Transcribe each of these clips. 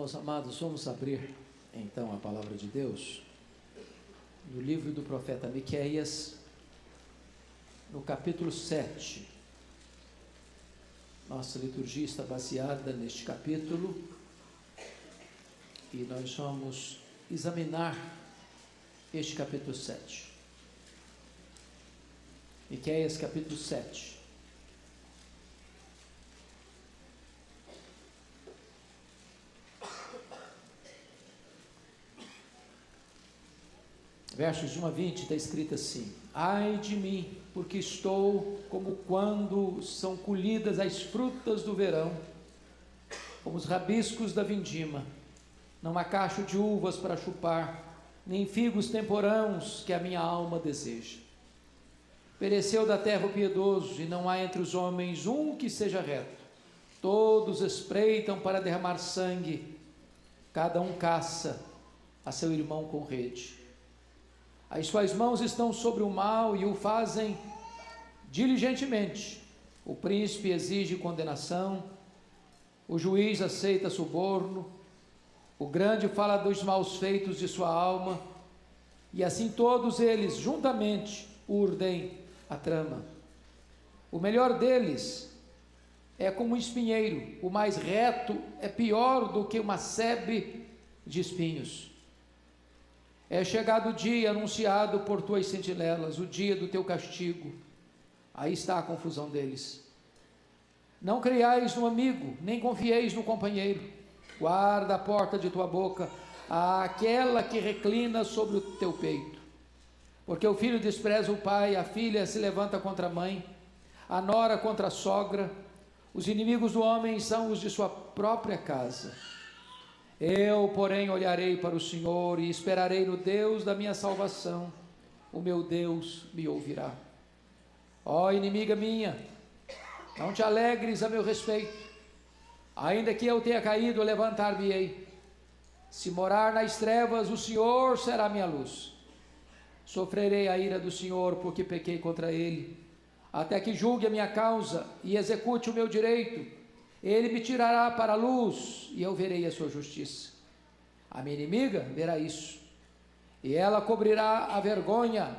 Irmãos amados, vamos abrir então a palavra de Deus no livro do profeta Miqueias, no capítulo 7. Nossa liturgia está baseada neste capítulo e nós vamos examinar este capítulo 7. Miqueias capítulo 7. Versos de 1 a 20 está escrito assim: ai de mim, porque estou como quando são colhidas as frutas do verão, como os rabiscos da vindima. Não há cacho de uvas para chupar, nem figos temporãos que a minha alma deseja. Pereceu da terra o piedoso, e não há entre os homens um que seja reto. Todos espreitam para derramar sangue, cada um caça a seu irmão com rede. As suas mãos estão sobre o mal e o fazem diligentemente. O príncipe exige condenação, o juiz aceita suborno, o grande fala dos maus feitos de sua alma, e assim todos eles juntamente urdem a trama. O melhor deles é como um espinheiro, o mais reto é pior do que uma sebe de espinhos. É chegado o dia anunciado por tuas sentinelas, o dia do teu castigo. Aí está a confusão deles. Não creiais no amigo, nem confieis no companheiro. Guarda a porta de tua boca, aquela que reclina sobre o teu peito. Porque o filho despreza o pai, a filha se levanta contra a mãe, a nora contra a sogra. Os inimigos do homem são os de sua própria casa. Eu, porém, olharei para o Senhor e esperarei no Deus da minha salvação. O meu Deus me ouvirá. Ó inimiga minha, não te alegres a meu respeito. Ainda que eu tenha caído, levantar-me-ei. Se morar nas trevas, o Senhor será minha luz. Sofrerei a ira do Senhor, porque pequei contra Ele, até que julgue a minha causa e execute o meu direito. Ele me tirará para a luz, e eu verei a sua justiça. A minha inimiga verá isso, e ela cobrirá a vergonha,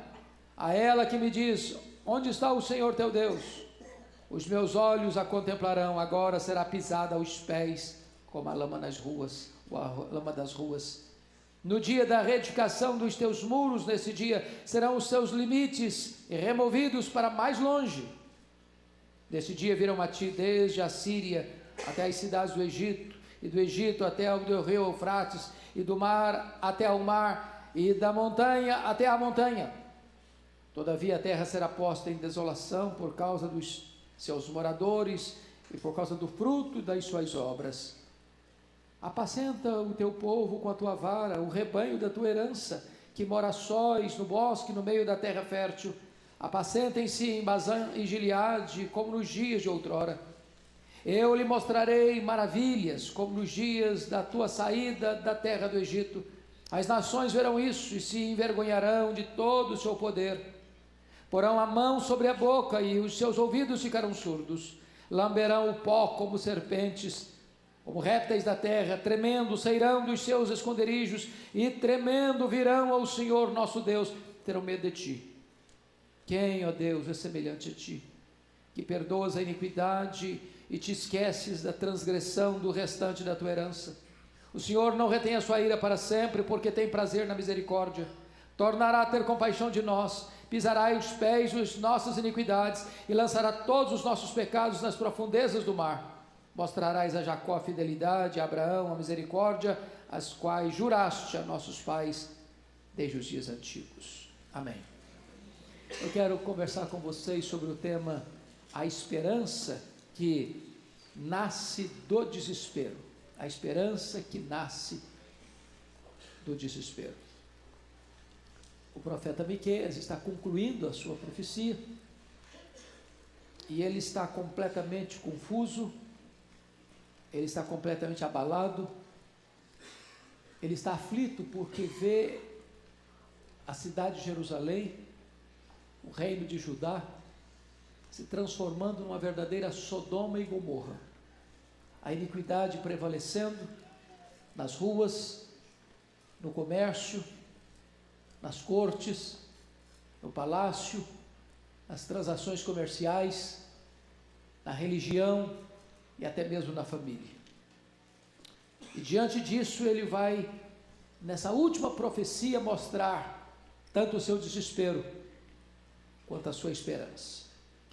a ela que me diz: onde está o Senhor teu Deus? Os meus olhos a contemplarão, agora será pisada aos pés, como a lama nas ruas, ou a lama das ruas. No dia da reedificação dos teus muros, nesse dia, serão os seus limites removidos para mais longe. Nesse dia virão a ti desde a Síria até as cidades do Egito, e do Egito até o rio Eufrates, e do mar até ao mar, e da montanha até a montanha. Todavia a terra será posta em desolação por causa dos seus moradores e por causa do fruto das suas obras. Apacenta o teu povo com a tua vara, o rebanho da tua herança, que mora sós no bosque, no meio da terra fértil. Apacentem-se em Bazã e Gileade, como nos dias de outrora. Eu lhe mostrarei maravilhas, como nos dias da tua saída da terra do Egito. As nações verão isso e se envergonharão de todo o seu poder. Porão a mão sobre a boca e os seus ouvidos ficarão surdos. Lamberão o pó como serpentes, como répteis da terra. Tremendo sairão dos seus esconderijos e tremendo virão ao Senhor nosso Deus. Terão medo de ti. Quem, ó Deus, é semelhante a ti, que perdoas a iniquidade e te esqueces da transgressão do restante da tua herança? O Senhor não retém a sua ira para sempre, porque tem prazer na misericórdia. Tornará a ter compaixão de nós, pisará os pés as nossas iniquidades e lançará todos os nossos pecados nas profundezas do mar. Mostrarás a Jacó a fidelidade, a Abraão a misericórdia, as quais juraste a nossos pais desde os dias antigos. Amém. Eu quero conversar com vocês sobre o tema a esperança que nasce do desespero. A esperança que nasce do desespero. O profeta Miqueias está concluindo a sua profecia e ele está completamente confuso, ele está completamente abalado, ele está aflito porque vê a cidade de Jerusalém, o reino de Judá, se transformando numa verdadeira Sodoma e Gomorra. A iniquidade prevalecendo, nas ruas, no comércio, nas cortes, no palácio, nas transações comerciais, na religião e até mesmo na família. E diante disso ele vai, nessa última profecia, mostrar tanto o seu desespero quanto a sua esperança.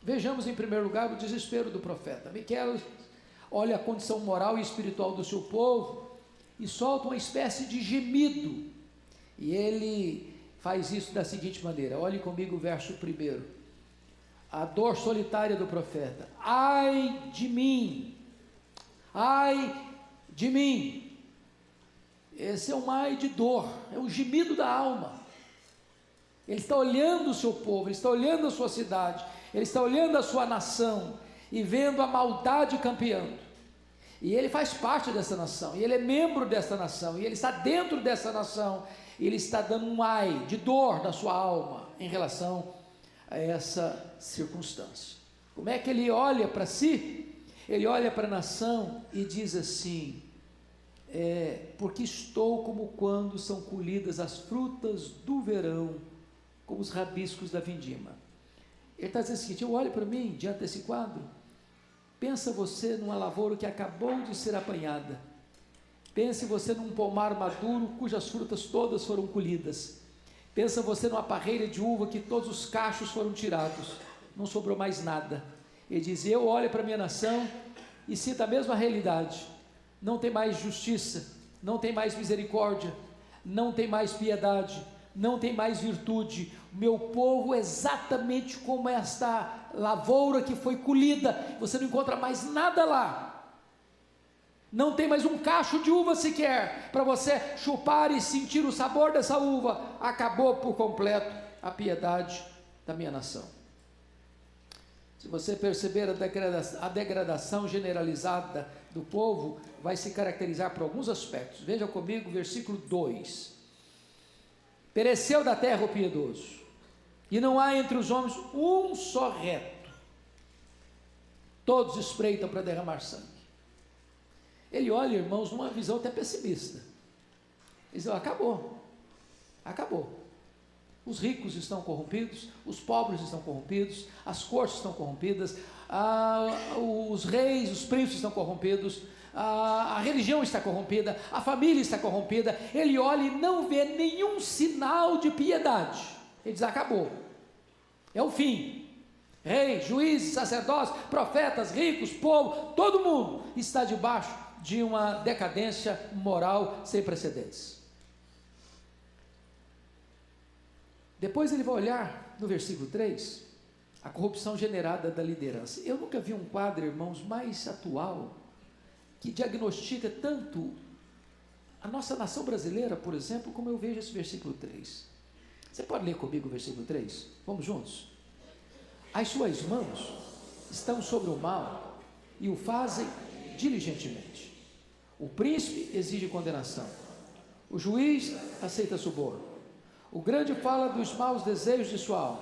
Vejamos em primeiro lugar o desespero do profeta. Miqueias olha a condição moral e espiritual do seu povo e solta uma espécie de gemido. E ele faz isso da seguinte maneira: olhe comigo o verso 1. A dor solitária do profeta: ai de mim, ai de mim. Esse é um ai de dor, é um gemido da alma. Ele está olhando o seu povo, ele está olhando a sua cidade, ele está olhando a sua nação e vendo a maldade campeando. E ele faz parte dessa nação, e ele é membro dessa nação, e ele está dentro dessa nação, e ele está dando um ai de dor da sua alma em relação a essa circunstância. Como é que ele olha para si? Ele olha para a nação e diz assim: porque estou como quando são colhidas as frutas do verão, como os rabiscos da vindima. Ele está dizendo o seguinte: eu olho para mim diante desse quadro. Pensa você numa lavoura que acabou de ser apanhada. Pense você num pomar maduro cujas frutas todas foram colhidas. Pensa você numa parreira de uva que todos os cachos foram tirados, não sobrou mais nada. Ele diz: eu olho para a minha nação e sinto a mesma realidade. Não tem mais justiça, não tem mais misericórdia, não tem mais piedade, não tem mais virtude. O meu povo é exatamente como esta lavoura que foi colhida, você não encontra mais nada lá, não tem mais um cacho de uva sequer, para você chupar e sentir o sabor dessa uva. Acabou por completo a piedade da minha nação. Se você perceber a degradação generalizada do povo, vai se caracterizar por alguns aspectos. Veja comigo o versículo 2. Pereceu da terra o piedoso, e não há entre os homens um só reto. Todos espreitam para derramar sangue. Ele olha, irmãos, numa visão até pessimista. Ele diz: acabou, acabou. Os ricos estão corrompidos, os pobres estão corrompidos, as cortes estão corrompidas, os reis, os príncipes estão corrompidos, a religião está corrompida, a família está corrompida. Ele olha e não vê nenhum sinal de piedade. Ele diz: acabou, é o fim. Reis, juízes, sacerdotes, profetas, ricos, povo, todo mundo está debaixo de uma decadência moral sem precedentes. Depois ele vai olhar no versículo 3, a corrupção generada da liderança. Eu nunca vi um quadro, irmãos, mais atual, que diagnostica tanto a nossa nação brasileira, por exemplo, como eu vejo esse versículo 3. Você pode ler comigo o versículo 3? Vamos juntos? As suas mãos estão sobre o mal e o fazem diligentemente. O príncipe exige condenação, o juiz aceita suborno, o grande fala dos maus desejos de sua alma,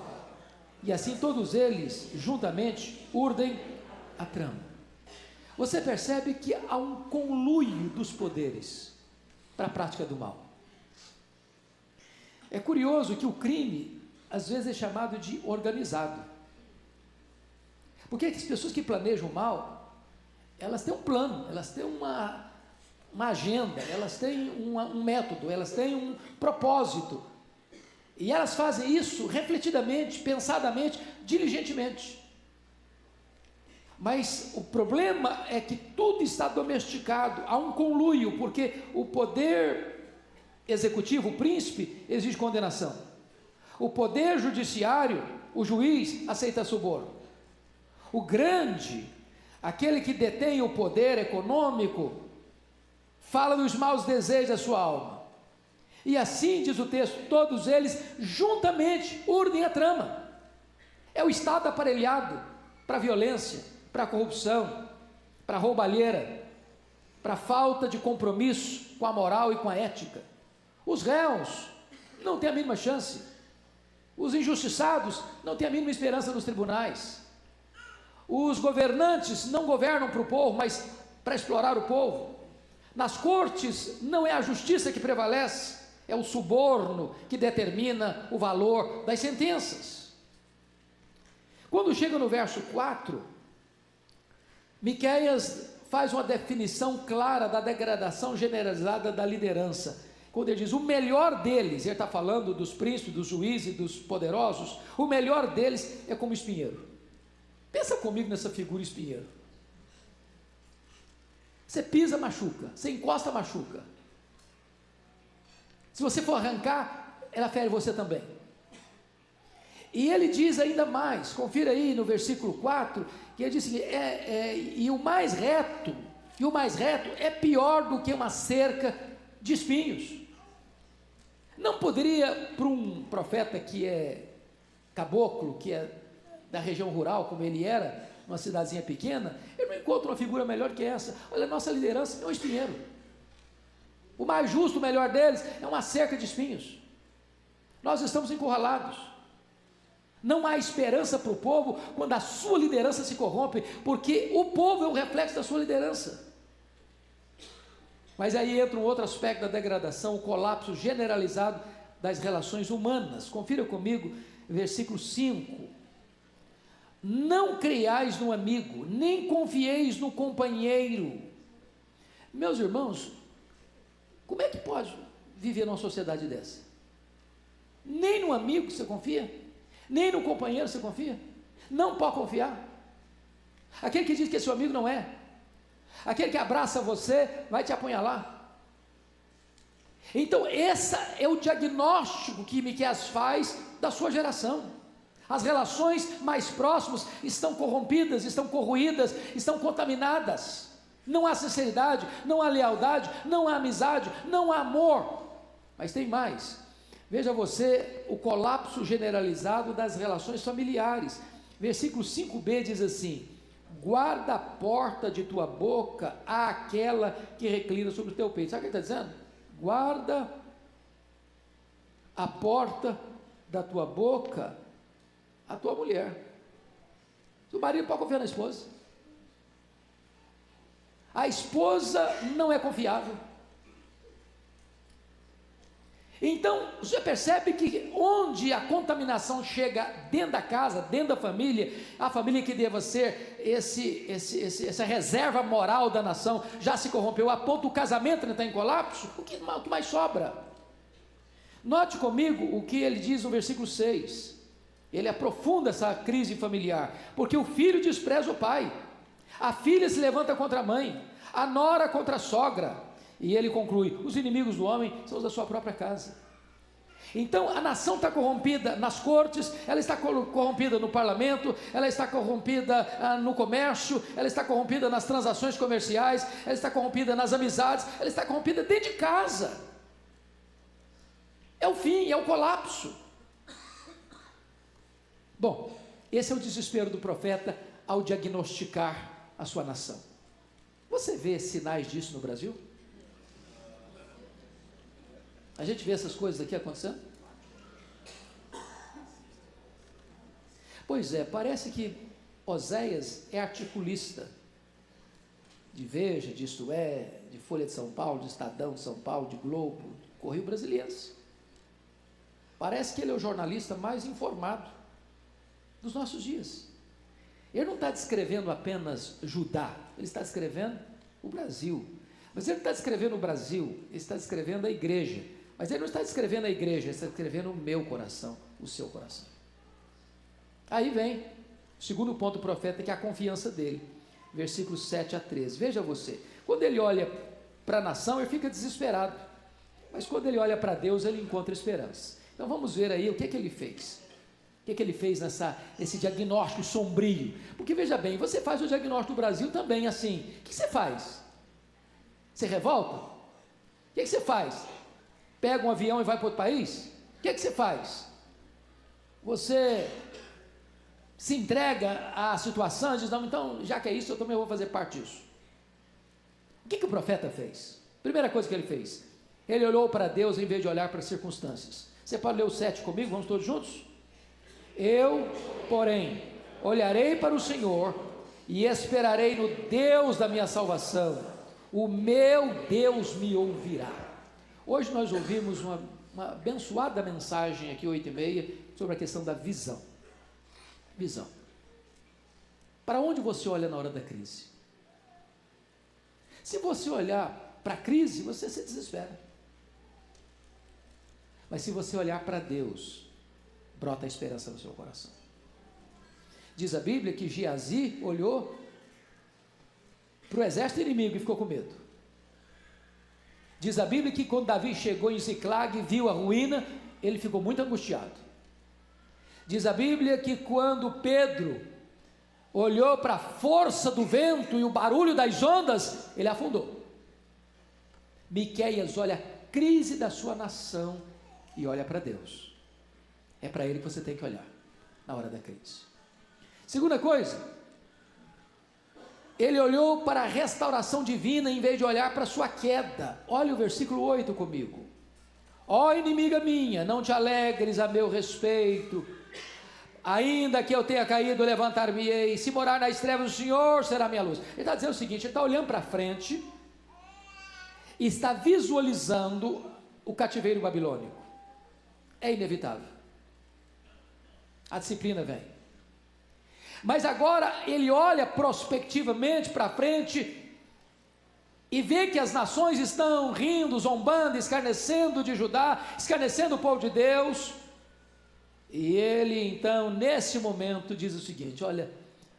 e assim todos eles juntamente urdem a trama. Você percebe que há um conluio dos poderes para a prática do mal. É curioso que o crime às vezes é chamado de organizado, porque as pessoas que planejam o mal, elas têm um plano, elas têm uma agenda, elas têm um método, elas têm um propósito, e elas fazem isso refletidamente, pensadamente, diligentemente. Mas o problema é que tudo está domesticado, há um conluio, porque o poder executivo, o príncipe, exige condenação, o poder judiciário, o juiz, aceita suborno, o grande, aquele que detém o poder econômico, fala dos maus desejos da sua alma. E assim diz o texto: todos eles juntamente urdem a trama. É o Estado aparelhado para a violência, para a corrupção, para a roubalheira, para a falta de compromisso com a moral e com a ética. Os réus não têm a mínima chance, os injustiçados não têm a mínima esperança nos tribunais, os governantes não governam para o povo, mas para explorar o povo. Nas cortes não é a justiça que prevalece, é o suborno que determina o valor das sentenças. Quando chega no verso 4, Miqueias faz uma definição clara da degradação generalizada da liderança. Quando ele diz o melhor deles, ele está falando dos príncipes, dos juízes, dos poderosos, o melhor deles é como espinheiro. Pensa comigo nessa figura espinheiro. Você pisa, machuca, você encosta, machuca. Se você for arrancar, ela fere você também. E ele diz ainda mais, confira aí no versículo 4, que ele diz assim, e o mais reto é pior do que uma cerca de espinhos. Não poderia, para um profeta que é caboclo, que é da região rural, como ele era, uma cidadezinha pequena, eu não encontro uma figura melhor que essa. Olha, a nossa liderança é um espinheiro. O mais justo, o melhor deles, é uma cerca de espinhos. Nós estamos encurralados. Não há esperança para o povo quando a sua liderança se corrompe, porque o povo é o reflexo da sua liderança. Mas aí entra um outro aspecto da degradação, o colapso generalizado das relações humanas. Confira comigo, versículo 5. Não creiais no amigo, nem confieis no companheiro. Meus irmãos, como é que pode viver numa sociedade dessa? Nem no amigo você confia, nem no companheiro você confia, não pode confiar. Aquele que diz que é seu amigo não é, aquele que abraça você vai te apunhalar. Então esse é o diagnóstico que Miqueias faz da sua geração. As relações mais próximas estão corrompidas, estão corroídas, estão contaminadas. Não há sinceridade, não há lealdade, não há amizade, não há amor. Mas tem mais. Veja você o colapso generalizado das relações familiares. Versículo 5b diz assim: guarda a porta de tua boca àquela que reclina sobre o teu peito. Sabe o que ele está dizendo? Guarda a porta da tua boca a tua mulher. O marido pode confiar na esposa. A esposa não é confiável. Então, você percebe que onde a contaminação chega dentro da casa, dentro da família, a família que deva ser essa reserva moral da nação, já se corrompeu a ponto do casamento entrar em colapso. O que mais sobra? Note comigo o que ele diz no versículo 6. Ele aprofunda essa crise familiar, porque o filho despreza o pai, a filha se levanta contra a mãe, a nora contra a sogra, e ele conclui: os inimigos do homem são os da sua própria casa. Então a nação está corrompida nas cortes, ela está corrompida no parlamento, ela está corrompida no comércio, ela está corrompida nas transações comerciais, ela está corrompida nas amizades, ela está corrompida dentro de casa. É o fim, é o colapso. Bom, esse é o desespero do profeta ao diagnosticar a sua nação. Você vê sinais disso no Brasil? A gente vê essas coisas aqui acontecendo? Pois é, parece que Oséias é articulista de Veja, de Isto É, de Folha de São Paulo, de Estadão de São Paulo, de Globo, de Correio Brasiliense. Parece que ele é o jornalista mais informado dos nossos dias. Ele não está descrevendo apenas Judá, ele está descrevendo o Brasil. Mas ele está descrevendo o Brasil, ele está descrevendo a igreja. Mas ele não está descrevendo a igreja, ele está descrevendo o meu coração, o seu coração. Aí vem o segundo ponto do profeta, que é a confiança dele. Versículos 7 a 13. Veja você, quando ele olha para a nação, ele fica desesperado. Mas quando ele olha para Deus, ele encontra esperança. Então vamos ver aí o que ele fez. O que ele fez nesse diagnóstico sombrio? Porque veja bem, você faz o diagnóstico do Brasil também assim. O que você faz? Você revolta? O que você faz? Pega um avião e vai para outro país? O que você faz? Você se entrega à situação e diz: não, então já que é isso, eu também vou fazer parte disso. O que o profeta fez? Primeira coisa que ele fez, ele olhou para Deus em vez de olhar para as circunstâncias. Você pode ler o 7 comigo? Vamos todos juntos? Eu, porém, olharei para o Senhor e esperarei no Deus da minha salvação. o meu Deus me ouvirá. Hoje nós ouvimos uma abençoada mensagem aqui, 8h30, sobre a questão da visão. Visão. Para onde você olha na hora da crise? Se você olhar para a crise, você se desespera. Mas se você olhar para Deus, brota a esperança no seu coração. Diz a Bíblia que Geazi olhou para o exército inimigo e ficou com medo. Diz a Bíblia que quando Davi chegou em Ziclag e viu a ruína, ele ficou muito angustiado. Diz a Bíblia que quando Pedro olhou para a força do vento e o barulho das ondas, ele afundou. Miqueias olha a crise da sua nação e olha para Deus. É para Ele que você tem que olhar na hora da crise. Segunda coisa, ele olhou para a restauração divina em vez de olhar para a sua queda. Olha o versículo 8 comigo. Ó inimiga minha, não te alegres a meu respeito, ainda que eu tenha caído, levantar-me-ei, se morar nas trevas do Senhor, será minha luz. Ele está dizendo o seguinte, ele está olhando para frente e está visualizando o cativeiro babilônico. É inevitável, a disciplina vem, mas agora ele olha prospectivamente para frente e vê que as nações estão rindo, zombando, escarnecendo de Judá, escarnecendo o povo de Deus, e ele então nesse momento diz o seguinte, olha,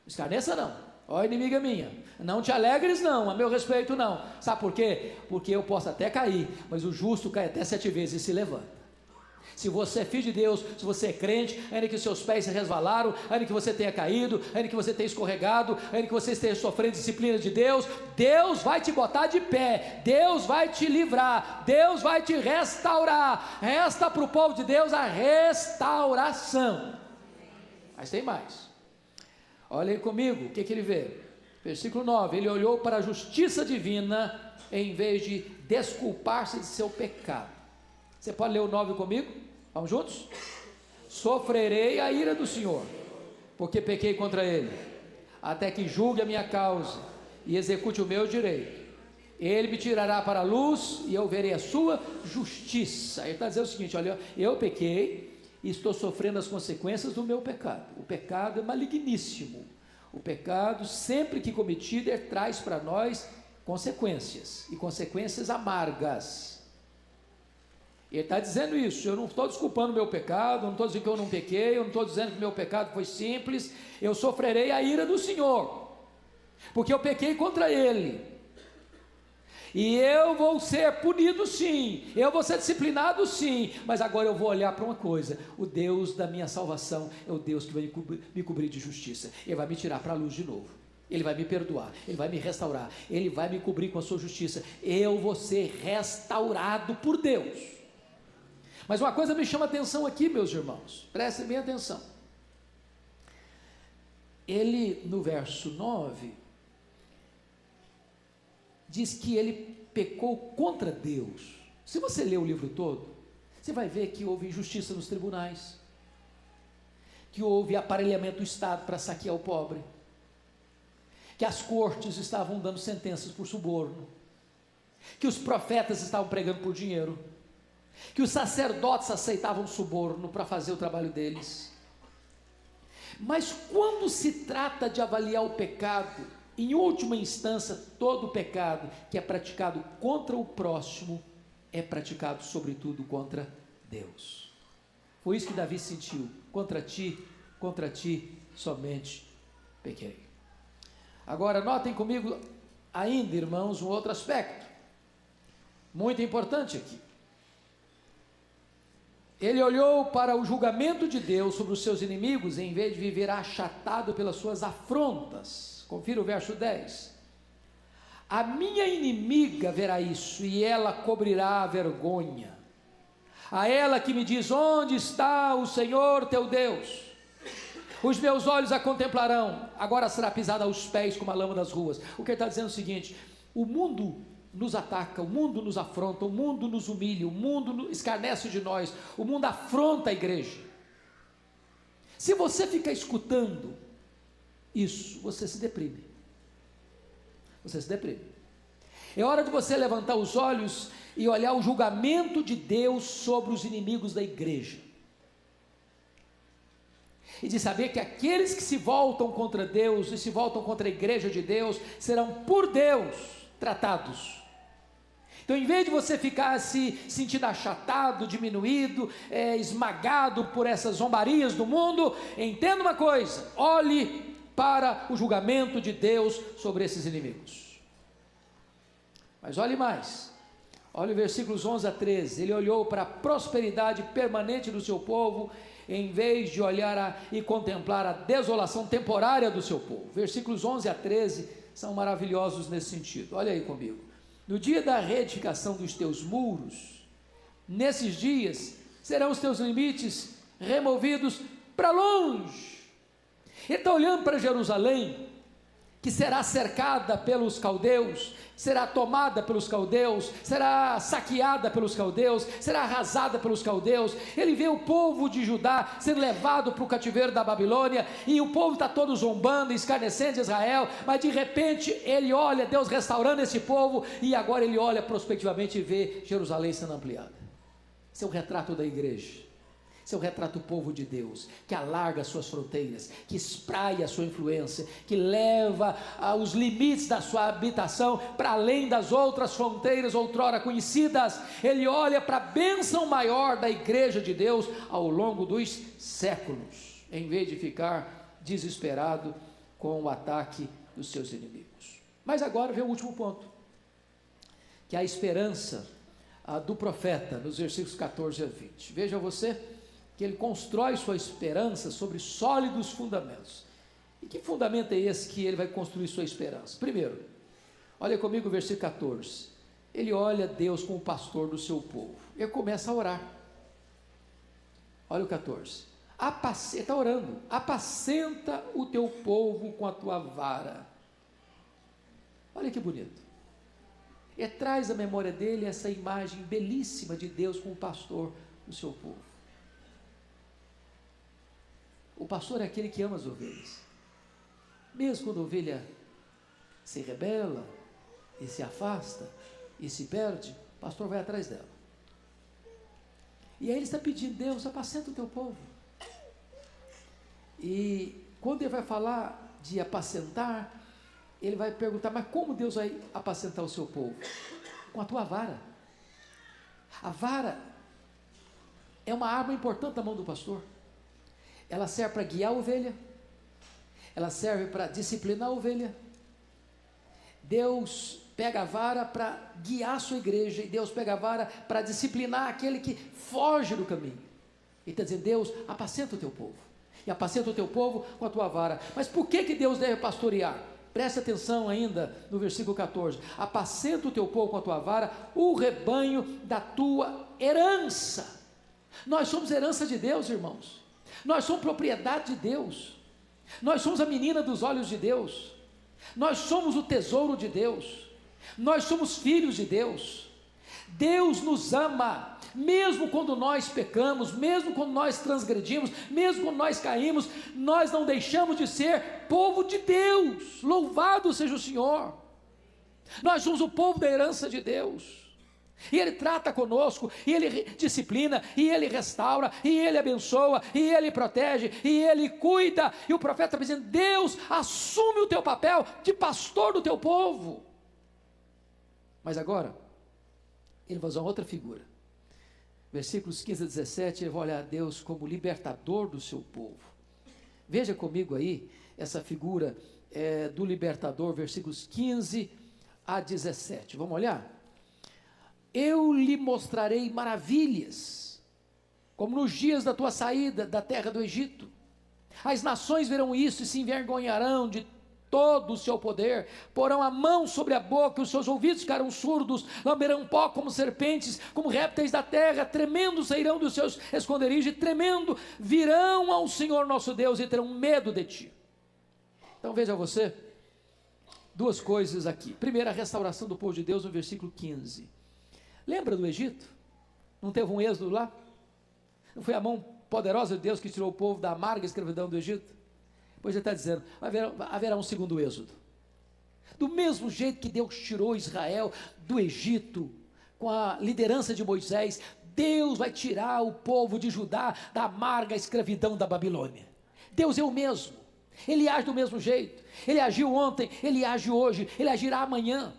escarneça não, ó inimiga minha, não te alegres não, a meu respeito não, sabe por quê? Porque eu posso até cair, mas o justo cai até 7 vezes e se levanta. Se você é filho de Deus, se você é crente, ainda que os seus pés se resvalaram, ainda que você tenha caído, ainda que você tenha escorregado, ainda que você esteja sofrendo disciplina de Deus, Deus vai te botar de pé, Deus vai te livrar, Deus vai te restaurar. Resta para o povo de Deus a restauração. Mas tem mais. Olha aí comigo, o que ele vê? Versículo 9, ele olhou para a justiça divina em vez de desculpar-se de seu pecado. Você pode ler o 9 comigo? Vamos juntos? Sofrerei a ira do Senhor, porque pequei contra Ele, até que julgue a minha causa e execute o meu direito. Ele me tirará para a luz e eu verei a sua justiça. Ele está dizendo o seguinte, olha, eu pequei e estou sofrendo as consequências do meu pecado. O pecado é maligníssimo. O pecado, sempre que cometido, ele traz para nós consequências, e consequências amargas. Ele está dizendo isso, eu não estou desculpando o meu pecado, eu não estou dizendo que eu não pequei, eu não estou dizendo que o meu pecado foi simples, eu sofrerei a ira do Senhor, porque eu pequei contra Ele, e eu vou ser punido sim, eu vou ser disciplinado sim, mas agora eu vou olhar para uma coisa, o Deus da minha salvação é o Deus que vai me cobrir de justiça, Ele vai me tirar para a luz de novo, Ele vai me perdoar, Ele vai me restaurar, Ele vai me cobrir com a sua justiça, eu vou ser restaurado por Deus. Mas uma coisa me chama a atenção aqui, meus irmãos, prestem bem atenção. Ele, no verso 9, diz que ele pecou contra Deus. Se você ler o livro todo, você vai ver que houve injustiça nos tribunais, que houve aparelhamento do Estado para saquear o pobre, que as cortes estavam dando sentenças por suborno, que os profetas estavam pregando por dinheiro, que os sacerdotes aceitavam suborno para fazer o trabalho deles. Mas quando se trata de avaliar o pecado, em última instância, todo pecado que é praticado contra o próximo é praticado sobretudo contra Deus. Foi isso que Davi sentiu, contra ti somente pequei. Agora notem comigo ainda, irmãos, um outro aspecto muito importante aqui. Ele olhou para o julgamento de Deus sobre os seus inimigos, em vez de viver achatado pelas suas afrontas. Confira o verso 10. A minha inimiga verá isso, e ela cobrirá a vergonha. A ela que me diz, onde está o Senhor teu Deus? Os meus olhos a contemplarão, agora será pisada aos pés como a lama das ruas. O que ele está dizendo é o seguinte, o mundo nos ataca, o mundo nos afronta, o mundo nos humilha, o mundo escarnece de nós, o mundo afronta a igreja. Se você ficar escutando isso, você se deprime. É hora de você levantar os olhos e olhar o julgamento de Deus sobre os inimigos da igreja. E de saber que aqueles que se voltam contra Deus e se voltam contra a igreja de Deus, serão por Deus tratados. Então, em vez de você ficar se sentindo achatado, diminuído, esmagado por essas zombarias do mundo, entenda uma coisa: olhe para o julgamento de Deus sobre esses inimigos. Mas olhe mais, olhe versículos 11 a 13, ele olhou para a prosperidade permanente do seu povo, em vez de olhar e contemplar a desolação temporária do seu povo. Versículos 11 a 13 são maravilhosos nesse sentido. Olha aí comigo. No dia da reedificação dos teus muros, nesses dias serão os teus limites removidos para longe. Ele está olhando para Jerusalém, que será cercada pelos caldeus, será tomada pelos caldeus, será saqueada pelos caldeus, será arrasada pelos caldeus. Ele vê o povo de Judá sendo levado para o cativeiro da Babilônia, e o povo está todo zombando, escarnecendo de Israel, mas de repente ele olha Deus restaurando esse povo, e agora ele olha prospectivamente e vê Jerusalém sendo ampliada. Esse é o retrato da igreja. Esse é o retrato do povo de Deus, que alarga as suas fronteiras, que espraia a sua influência, que leva os limites da sua habitação para além das outras fronteiras outrora conhecidas. Ele olha para a bênção maior da igreja de Deus ao longo dos séculos, em vez de ficar desesperado com o ataque dos seus inimigos. Mas agora vem o último ponto, que é a esperança do profeta, nos versículos 14 a 20. Veja você que ele constrói sua esperança sobre sólidos fundamentos. E que fundamento é esse que ele vai construir sua esperança? Primeiro, olha comigo o versículo 14. Ele olha Deus como pastor do seu povo. Ele começa a orar. Olha o 14. Ele está orando. Apacenta o teu povo com a tua vara. Olha que bonito. Ele traz à memória dele essa imagem belíssima de Deus como pastor do seu povo. O pastor é aquele que ama as ovelhas. Mesmo quando a ovelha se rebela, e se afasta, e se perde, o pastor vai atrás dela. E aí ele está pedindo: Deus, apacenta o teu povo. E quando ele vai falar de apacentar, ele vai perguntar: mas como Deus vai apacentar o seu povo? Com a tua vara. A vara é uma arma importante na mão do pastor. Ela serve para guiar a ovelha, ela serve para disciplinar a ovelha. Deus pega a vara para guiar a sua igreja, e Deus pega a vara para disciplinar aquele que foge do caminho. Ele está dizendo: Deus, apacenta o teu povo, e apacenta o teu povo com a tua vara. Mas por que Deus deve pastorear? Preste atenção ainda no versículo 14: apacenta o teu povo com a tua vara, o rebanho da tua herança. Nós somos herança de Deus, irmãos. Nós somos propriedade de Deus. Nós somos a menina dos olhos de Deus. Nós somos o tesouro de Deus. Nós somos filhos de Deus. Deus nos ama, mesmo quando nós pecamos, mesmo quando nós transgredimos, mesmo quando nós caímos, nós não deixamos de ser povo de Deus. Louvado seja o Senhor. Nós somos o povo da herança de Deus. E Ele trata conosco, e Ele disciplina, e Ele restaura, e Ele abençoa, e Ele protege, e Ele cuida. E o profeta está dizendo: Deus, assume o teu papel de pastor do teu povo. Mas agora, ele vai usar outra figura. Versículos 15 a 17, ele vai olhar a Deus como libertador do seu povo. Veja comigo aí, essa figura do libertador, versículos 15 a 17. Vamos olhar? Eu lhe mostrarei maravilhas, como nos dias da tua saída da terra do Egito. As nações verão isso e se envergonharão de todo o seu poder, porão a mão sobre a boca, os seus ouvidos ficarão surdos, lamberão pó como serpentes, como répteis da terra, tremendo sairão dos seus esconderijos, e tremendo virão ao Senhor nosso Deus e terão medo de ti. Então veja você, duas coisas aqui. Primeiro, a restauração do povo de Deus no versículo 15. Lembra do Egito? Não teve um êxodo lá? Não foi a mão poderosa de Deus que tirou o povo da amarga escravidão do Egito? Pois ele está dizendo: haverá um segundo êxodo. Do mesmo jeito que Deus tirou Israel do Egito, com a liderança de Moisés, Deus vai tirar o povo de Judá da amarga escravidão da Babilônia. Deus é o mesmo, Ele age do mesmo jeito, Ele agiu ontem, Ele age hoje, Ele agirá amanhã.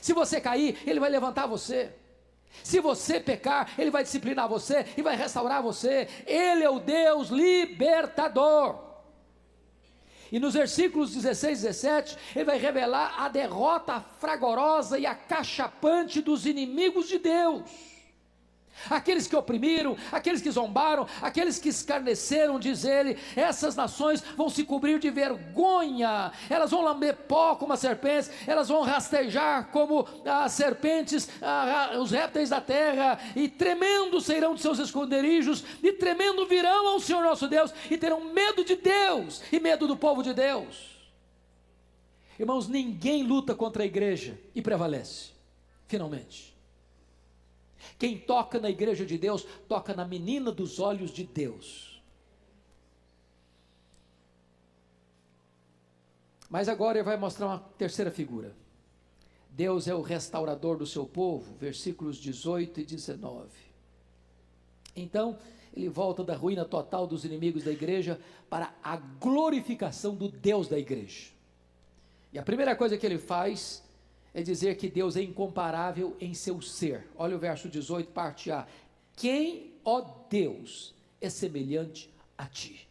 Se você cair, Ele vai levantar você. Se você pecar, Ele vai disciplinar você e vai restaurar você. Ele é o Deus libertador. E nos versículos 16 e 17, Ele vai revelar a derrota fragorosa e acachapante dos inimigos de Deus. Aqueles que oprimiram, aqueles que zombaram, aqueles que escarneceram, diz ele, essas nações vão se cobrir de vergonha, elas vão lamber pó como as serpentes, elas vão rastejar como as serpentes, os répteis da terra, e tremendo sairão de seus esconderijos, e tremendo virão ao Senhor nosso Deus, e terão medo de Deus, e medo do povo de Deus. Irmãos, ninguém luta contra a igreja e prevalece, finalmente. Quem toca na igreja de Deus, toca na menina dos olhos de Deus. Mas agora ele vai mostrar uma terceira figura. Deus é o restaurador do seu povo, versículos 18 e 19. Então, ele volta da ruína total dos inimigos da igreja para a glorificação do Deus da igreja. E a primeira coisa que ele faz é dizer que Deus é incomparável em seu ser. Olha o verso 18, parte A. Quem, ó Deus, é semelhante a ti?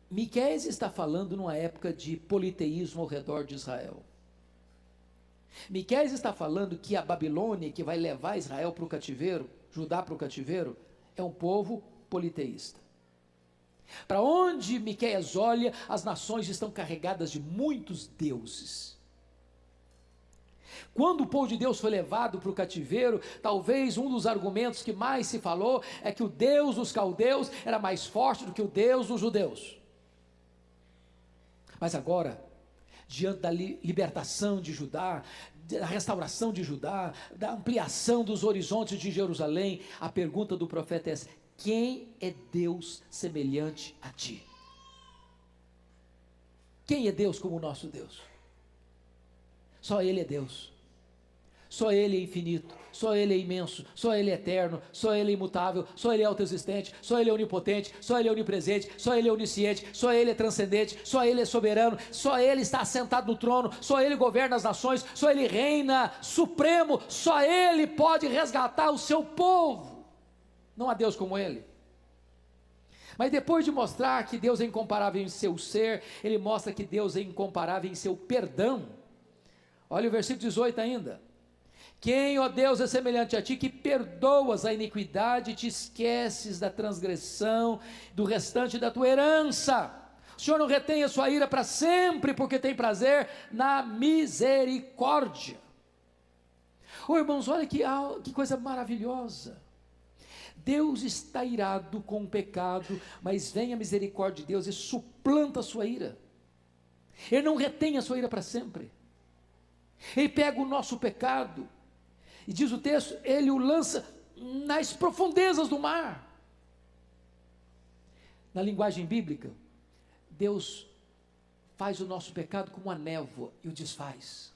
Miqueias está falando numa época de politeísmo ao redor de Israel. Miqueias está falando que a Babilônia, que vai levar Israel para o cativeiro, Judá para o cativeiro, é um povo politeísta. Para onde Miqueias olha, as nações estão carregadas de muitos deuses. Quando o povo de Deus foi levado para o cativeiro, talvez um dos argumentos que mais se falou é que o Deus dos caldeus era mais forte do que o Deus dos judeus. Mas agora, diante da libertação de Judá, da restauração de Judá, da ampliação dos horizontes de Jerusalém, a pergunta do profeta é: quem é Deus semelhante a ti? Quem é Deus como o nosso Deus? Só Ele é Deus, só Ele é infinito, só Ele é imenso, só Ele é eterno, só Ele é imutável, só Ele é autoexistente, só Ele é onipotente, só Ele é onipresente, só Ele é onisciente, só Ele é transcendente, só Ele é soberano, só Ele está assentado no trono, só Ele governa as nações, só Ele reina supremo, só Ele pode resgatar o seu povo. Não há Deus como Ele. Mas depois de mostrar que Deus é incomparável em seu ser, Ele mostra que Deus é incomparável em seu perdão. Olha o versículo 18 ainda. Quem, ó Deus, é semelhante a ti, que perdoas a iniquidade e te esqueces da transgressão, do restante da tua herança. O Senhor não retém a sua ira para sempre, porque tem prazer na misericórdia. Oh, irmãos, olha que coisa maravilhosa. Deus está irado com o pecado, mas vem a misericórdia de Deus e suplanta a sua ira. Ele não retém a sua ira para sempre. Ele pega o nosso pecado, e diz o texto, Ele o lança nas profundezas do mar. Na linguagem bíblica, Deus faz o nosso pecado como uma névoa e o desfaz.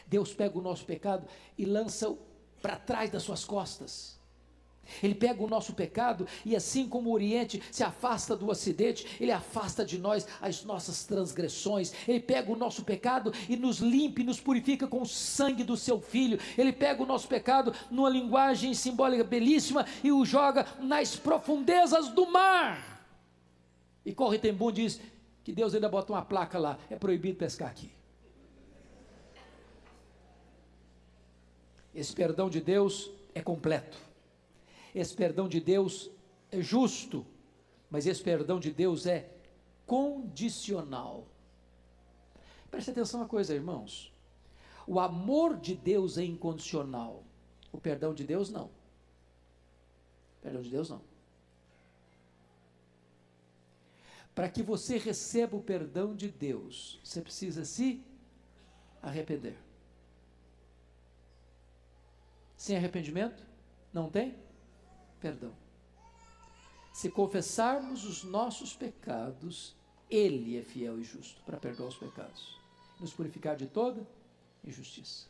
Deus pega o nosso pecado e lança-o para trás das suas costas. Ele pega o nosso pecado e assim como o Oriente se afasta do Ocidente, Ele afasta de nós as nossas transgressões. Ele pega o nosso pecado e nos limpa e nos purifica com o sangue do seu Filho. Ele pega o nosso pecado numa linguagem simbólica belíssima e o joga nas profundezas do mar. E Corre Tembum diz que Deus ainda bota uma placa lá, é proibido pescar aqui. Esse perdão de Deus é completo. Esse perdão de Deus é justo, mas esse perdão de Deus é condicional. Preste atenção uma coisa, irmãos. O amor de Deus é incondicional. O perdão de Deus não. O perdão de Deus não. Para que você receba o perdão de Deus, você precisa se arrepender. Sem arrependimento, não tem perdão. Se confessarmos os nossos pecados, Ele é fiel e justo para perdoar os pecados nos purificar de toda injustiça.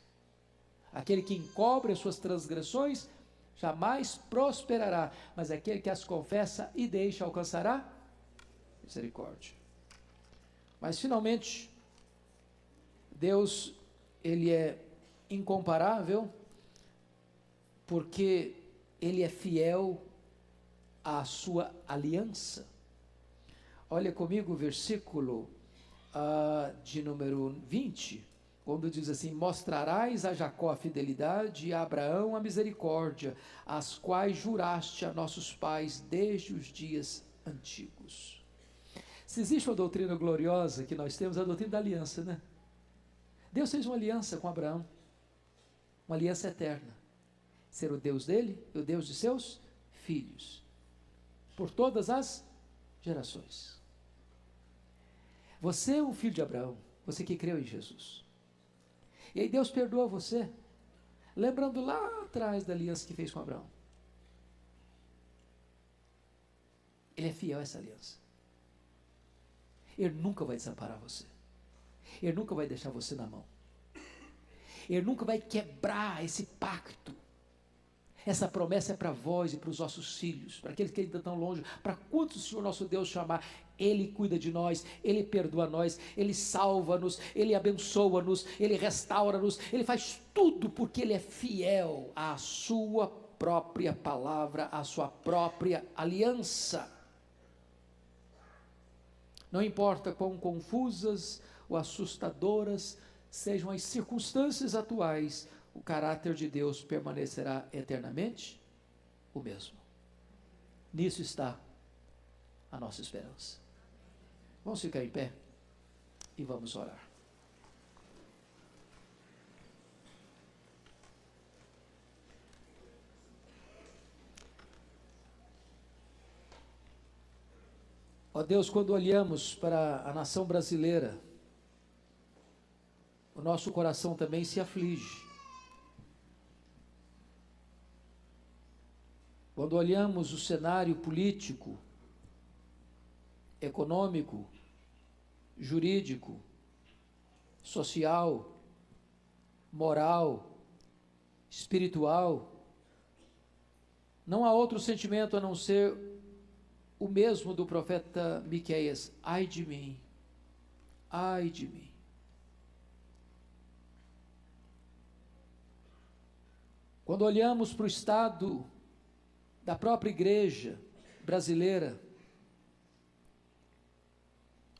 Aquele que encobre as suas transgressões jamais prosperará, mas aquele que as confessa e deixa alcançará misericórdia. Mas finalmente, Deus, Ele é incomparável, porque Ele é fiel à sua aliança. Olha comigo o versículo de número 20, quando diz assim: mostrarás a Jacó a fidelidade e a Abraão a misericórdia, as quais juraste a nossos pais desde os dias antigos. Se existe uma doutrina gloriosa que nós temos, é a doutrina da aliança, né? Deus fez uma aliança com Abraão, uma aliança eterna, ser o Deus dele e o Deus de seus filhos, por todas as gerações. Você é um filho de Abraão, você que creu em Jesus. E aí Deus perdoa você, lembrando lá atrás da aliança que fez com Abraão. Ele é fiel a essa aliança. Ele nunca vai desamparar você. Ele nunca vai deixar você na mão. Ele nunca vai quebrar esse pacto. Essa promessa é para vós e para os nossos filhos, para aqueles que ainda estão longe, para quantos o Senhor nosso Deus chamar. Ele cuida de nós, Ele perdoa nós, Ele salva-nos, Ele abençoa-nos, Ele restaura-nos, Ele faz tudo porque Ele é fiel à sua própria palavra, à sua própria aliança. Não importa quão confusas ou assustadoras sejam as circunstâncias atuais, o caráter de Deus permanecerá eternamente o mesmo. Nisso está a nossa esperança. Vamos ficar em pé e vamos orar. Ó Deus, quando olhamos para a nação brasileira, o nosso coração também se aflige. Quando olhamos o cenário político, econômico, jurídico, social, moral, espiritual, não há outro sentimento a não ser o mesmo do profeta Miqueias: ai de mim, ai de mim. Quando olhamos para o estado da própria igreja brasileira,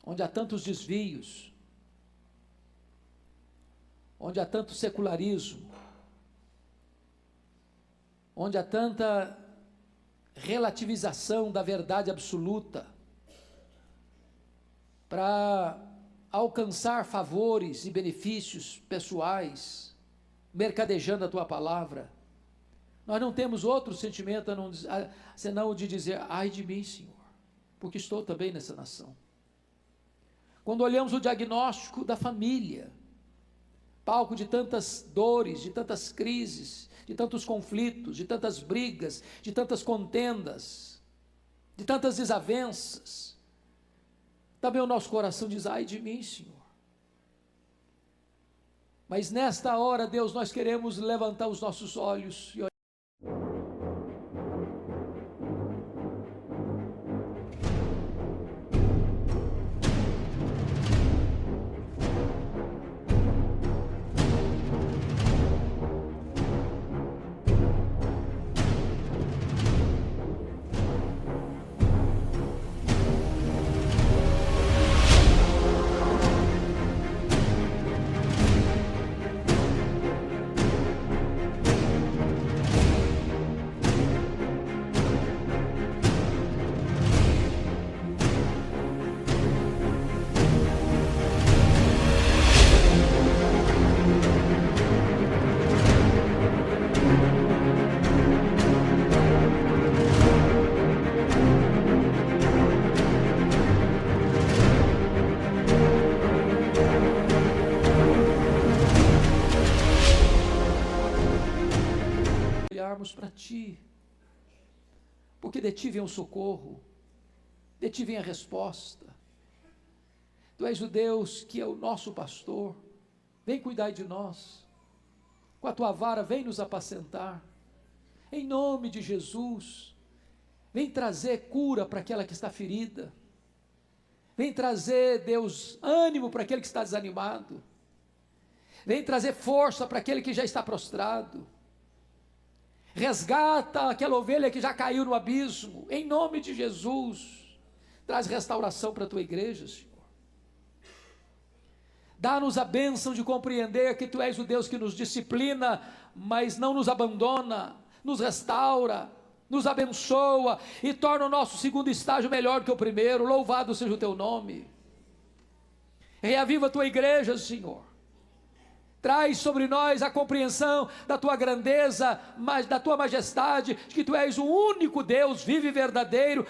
onde há tantos desvios, onde há tanto secularismo, onde há tanta relativização da verdade absoluta, para alcançar favores e benefícios pessoais, mercadejando a tua palavra, nós não temos outro sentimento senão o de dizer: ai de mim, Senhor, porque estou também nessa nação. Quando olhamos o diagnóstico da família, palco de tantas dores, de tantas crises, de tantos conflitos, de tantas brigas, de tantas contendas, de tantas desavenças, também o nosso coração diz: ai de mim, Senhor. Mas nesta hora, Deus, nós queremos levantar os nossos olhos e olhar. Para ti, porque de ti vem o socorro, de ti vem a resposta. Tu és o Deus que é o nosso pastor, Vem cuidar de nós. Com a tua vara, vem nos apacentar. Em nome de Jesus. Vem trazer cura para aquela que está ferida. Vem trazer, Deus, ânimo para aquele que está desanimado. Vem trazer força para aquele que já está prostrado. Resgata aquela ovelha que já caiu no abismo. Em nome de Jesus. Traz restauração para a tua igreja, Senhor. Dá-nos a bênção de compreender que Tu és o Deus que nos disciplina, mas não nos abandona, nos restaura, nos abençoa e torna o nosso segundo estágio melhor que o primeiro. Louvado seja o Teu nome. Reaviva a Tua igreja, Senhor. Traz sobre nós a compreensão da Tua grandeza, da Tua majestade, de que Tu és o único Deus vivo e verdadeiro.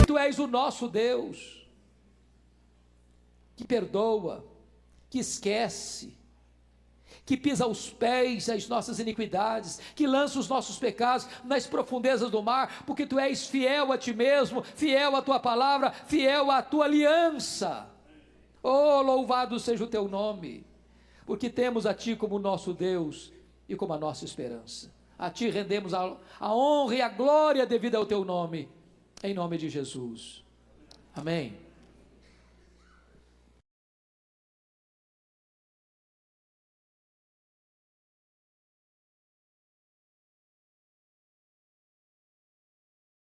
Tu és o nosso Deus, que perdoa, que esquece, que pisa aos pés as nossas iniquidades, que lança os nossos pecados nas profundezas do mar, porque Tu és fiel a Ti mesmo, fiel à Tua palavra, fiel à Tua aliança. Oh, louvado seja o Teu nome, porque temos a Ti como nosso Deus e como a nossa esperança. A Ti rendemos a honra e a glória devida ao Teu nome, em nome de Jesus. Amém.